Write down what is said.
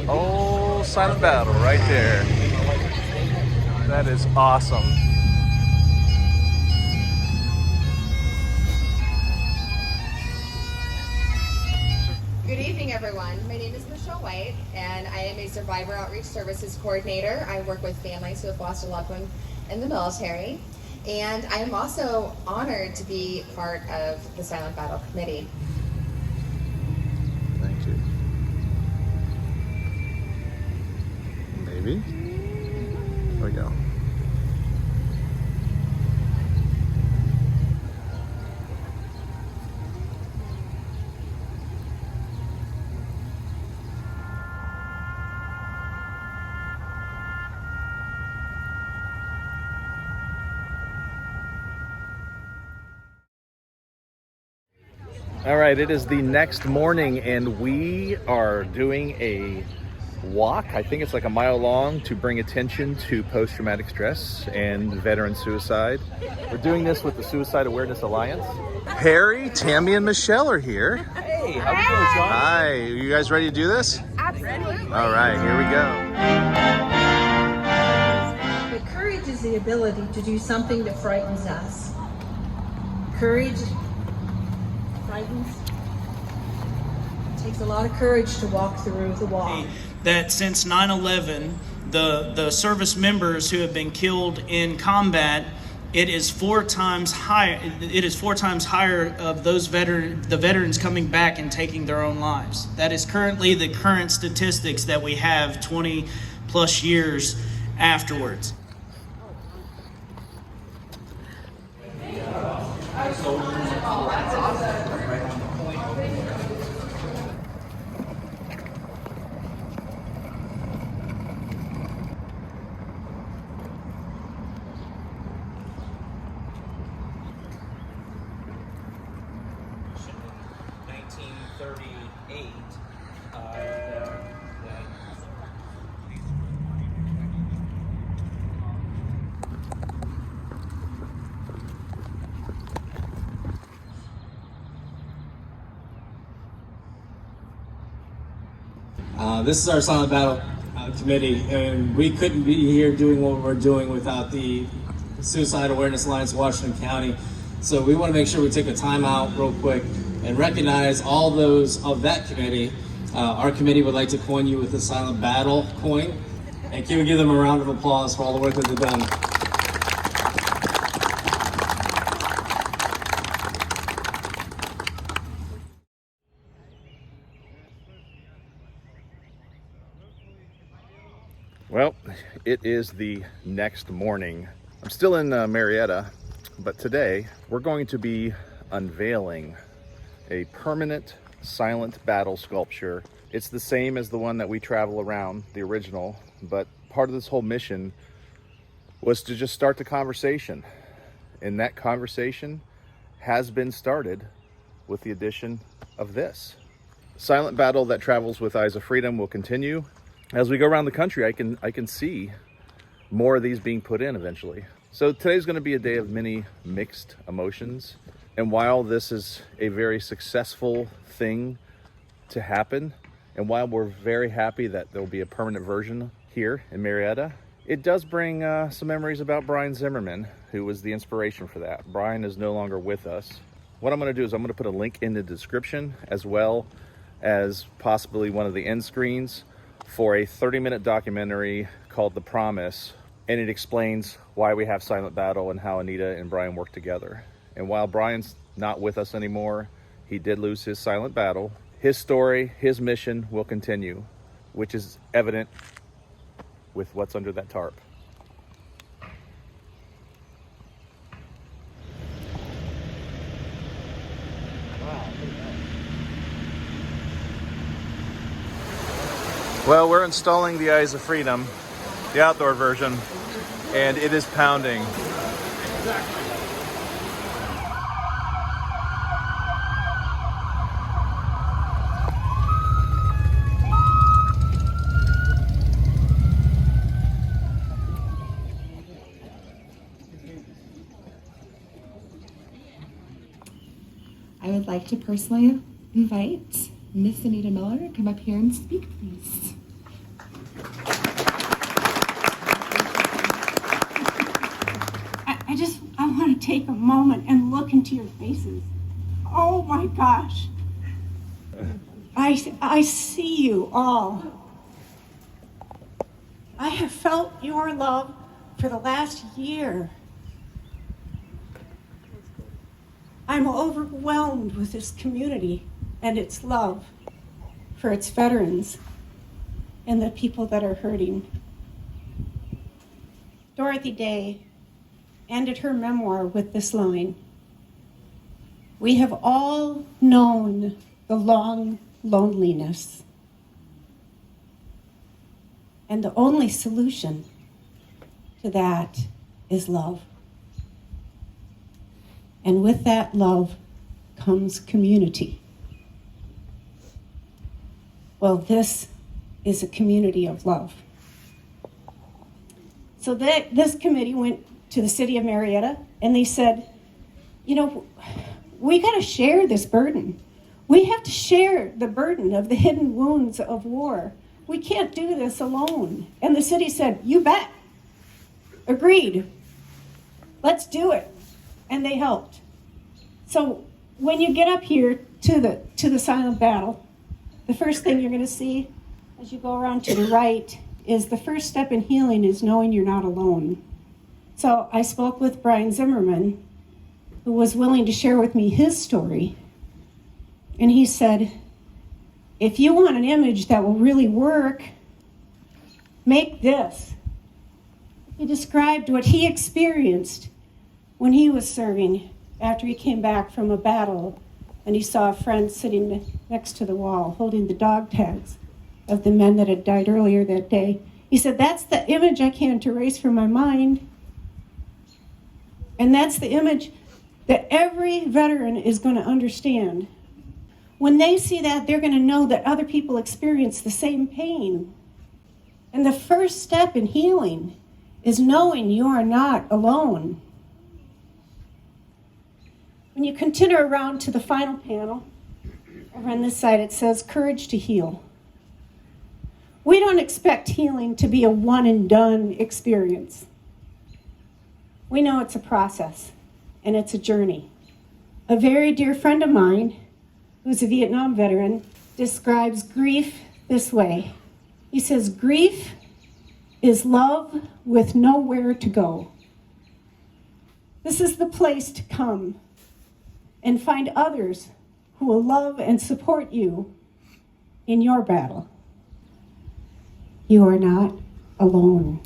Oh, silent battle right there. That is awesome. Good evening, everyone. My name is Michelle White, and I am a Survivor Outreach Services Coordinator. I work with families who have lost a loved one in the military, and I am also honored to be part of the Silent Battle Committee. Thank you. Maybe. There we go. All right, it is the next morning and we are doing a walk. I think it's like a mile long to bring attention to post-traumatic stress and veteran suicide. We're doing this with the Suicide Awareness Alliance. Harry, Tammy, and Michelle are here. Hey, how you doing, Sean? Hi, you guys ready to do this? Absolutely. All right, here we go. But courage is the ability to do something that frightens us. Courage frightens. It takes a lot of courage to walk through the wall. That since 9/11, the service members who have been killed in combat, it is 4 times higher. It is 4 times higher of the veterans coming back and taking their own lives. That is currently the current statistics that we have 20 plus years afterwards. This is our Silent Battle Committee, and we couldn't be here doing what we're doing without the Suicide Awareness Alliance Washington County. So we want to make sure we take a time out real quick and recognize all those of that committee. Our committee would like to coin you with the Silent Battle coin, and can we give them a round of applause for all the work that they've done? Well, it is the next morning. I'm still in Marietta, but today we're going to be unveiling a permanent silent battle sculpture. It's the same as the one that we travel around, the original, but part of this whole mission was to just start the conversation. And that conversation has been started with the addition of this. Silent battle that travels with Eyes of Freedom will continue. As we go around the country, I can see more of these being put in eventually. So today's going to be a day of many mixed emotions. And while this is a very successful thing to happen, and while we're very happy that there'll be a permanent version here in Marietta, it does bring some memories about Brian Zimmerman, who was the inspiration for that. Brian is no longer with us. What I'm going to do is I'm going to put a link in the description, as well as possibly one of the end screens, for a 30-minute documentary called The Promise, and it explains why we have Silent Battle and how Anita and Brian work together. And while Brian's not with us anymore, he did lose his silent battle. His story, his mission will continue, which is evident with what's under that tarp. Well, we're installing the Eyes of Freedom, the outdoor version, and it is pounding. I would like to personally invite Miss Anita Miller to come up here and speak, please. take a moment and look into your faces. Oh my gosh. I see you all. I have felt your love for the last year. I'm overwhelmed with this community and its love for its veterans and the people that are hurting. Dorothy Day ended her memoir with this line: "We have all known the long loneliness, and the only solution to that is love. And with that love comes community." Well, this is a community of love. So this committee went to the city of Marietta and they said, we got to share this burden. We have to share the burden of the hidden wounds of war. We can't do this alone. And the city said, you bet. Agreed. Let's do it. And they helped. So when you get up here to the silent battle, the first thing you're going to see as you go around to the right is the first step in healing is knowing you're not alone. So I spoke with Brian Zimmerman, who was willing to share with me his story. And he said, if you want an image that will really work, make this. He described what he experienced when he was serving after he came back from a battle and he saw a friend sitting next to the wall holding the dog tags of the men that had died earlier that day. He said, that's the image I can't erase from my mind. And that's the image that every veteran is going to understand. When they see that, they're going to know that other people experience the same pain. And the first step in healing is knowing you are not alone. When you continue around to the final panel, over on this side, it says, courage to heal. We don't expect healing to be a one and done experience. We know it's a process and it's a journey. A very dear friend of mine, who's a Vietnam veteran, describes grief this way. He says, grief is love with nowhere to go. This is the place to come and find others who will love and support you in your battle. You are not alone.